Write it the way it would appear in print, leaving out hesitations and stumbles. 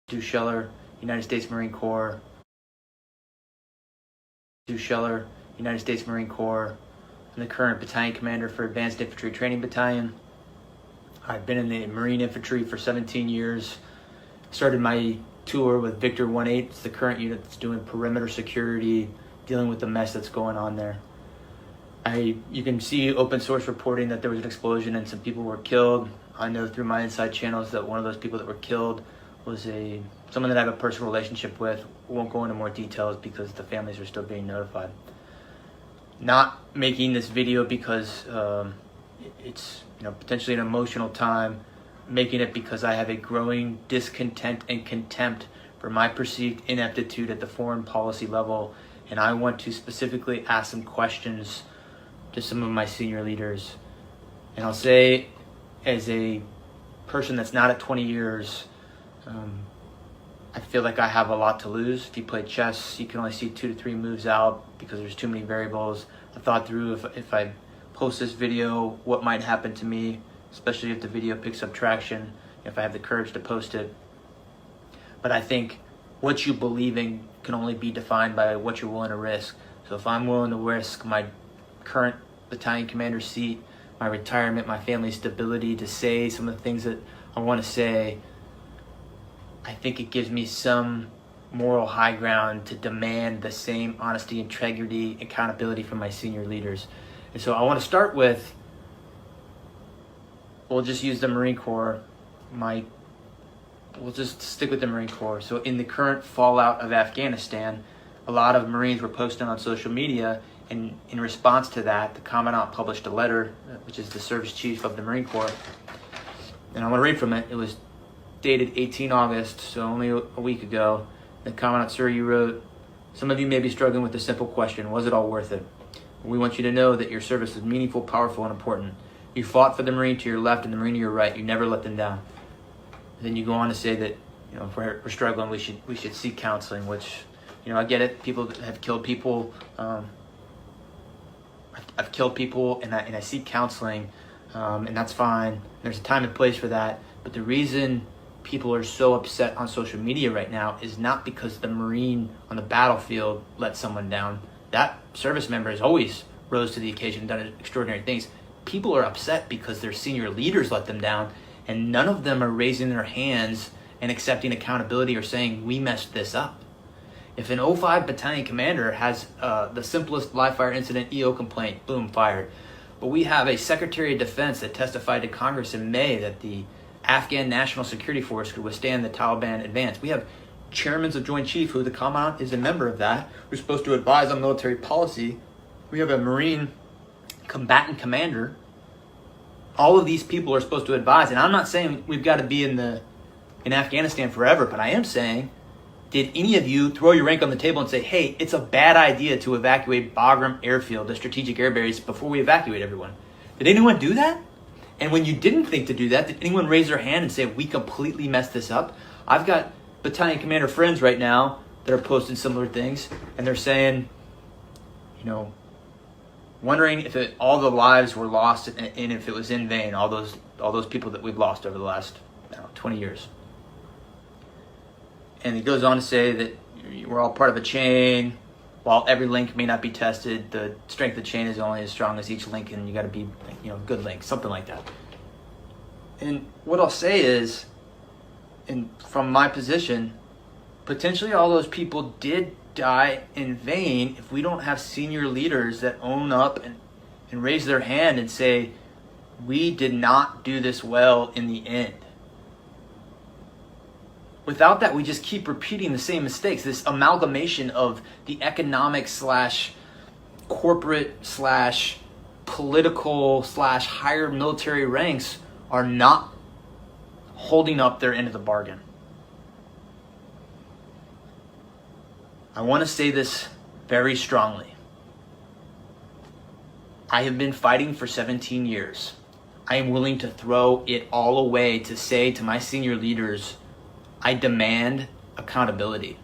Stu Scheller, United States Marine Corps. Stu Scheller, United States Marine Corps. I'm the current battalion commander for Advanced Infantry Training Battalion. I've been in the Marine Infantry for 17 years. Started my tour with Victor 1-8. It's the current unit that's doing perimeter security, dealing with the mess that's going on there. You can see open source reporting that there was an explosion and some people were killed. I know through my inside channels that one of those people that were killed was someone that I have a personal relationship with. Won't go into more details because the families are still being notified. Not making this video because it's potentially an emotional time. Making it because I have a growing discontent and contempt for my perceived ineptitude at the foreign policy level, and I want to specifically ask some questions to some of my senior leaders. And I'll say, as a person that's not at 20 years, I feel like I have a lot to lose. If you play chess, you can only see 2 to 3 moves out because there's too many variables. I thought through if I post this video, what might happen to me, especially if the video picks up traction, if I have the courage to post it. But I think what you believe in can only be defined by what you're willing to risk. So if I'm willing to risk my current battalion commander seat, my retirement, my family's stability, to say some of the things that I want to say, I think it gives me some moral high ground to demand the same honesty, integrity, accountability from my senior leaders. And so I want to start with, we'll just use the Marine Corps. We'll just stick with the Marine Corps. So in the current fallout of Afghanistan, a lot of Marines were posting on social media, and in response to that, the Commandant published a letter, which is the service chief of the Marine Corps. And I'm going to read from it. It was dated 18 August, so only a week ago. The Commandant, sir, you wrote, "Some of you may be struggling with a simple question. Was it all worth it? We want you to know that your service was meaningful, powerful, and important. You fought for the Marine to your left and the Marine to your right. You never let them down." Then you go on to say that, if we're struggling, we should seek counseling, which, I get it. People have killed people. I've killed people, and I seek counseling, and that's fine. There's a time and place for that. But the reason people are so upset on social media right now is not because the Marine on the battlefield let someone down. That service member has always rose to the occasion and done extraordinary things. People are upset because their senior leaders let them down, and none of them are raising their hands and accepting accountability or saying, we messed this up. If an 05 battalion commander has the simplest live fire incident EO complaint, boom, fired. But we have a Secretary of Defense that testified to Congress in May that the Afghan National Security Force could withstand the Taliban advance. We have chairmen of Joint Chief, who the Commandant is a member of that, who's supposed to advise on military policy. We have a Marine combatant commander. All of these people are supposed to advise. And I'm not saying we've got to be in Afghanistan forever, but I am saying, did any of you throw your rank on the table and say, hey, it's a bad idea to evacuate Bagram Airfield, the strategic air base, before we evacuate everyone? Did anyone do that? And when you didn't think to do that, did anyone raise their hand and say, we completely messed this up? I've got battalion commander friends right now that are posting similar things, and they're saying, wondering if all the lives were lost and if it was in vain, all those people that we've lost over the last 20 years. And he goes on to say that we're all part of a chain. While every link may not be tested, the strength of the chain is only as strong as each link, and you got to be, good link, something like that. And what I'll say is, from my position, potentially all those people did die in vain if we don't have senior leaders that own up and raise their hand and say, we did not do this well in the end. Without that, we just keep repeating the same mistakes. This amalgamation of the economic / corporate / political / higher military ranks are not holding up their end of the bargain. I want to say this very strongly. I have been fighting for 17 years. I am willing to throw it all away to say to my senior leaders, I demand accountability.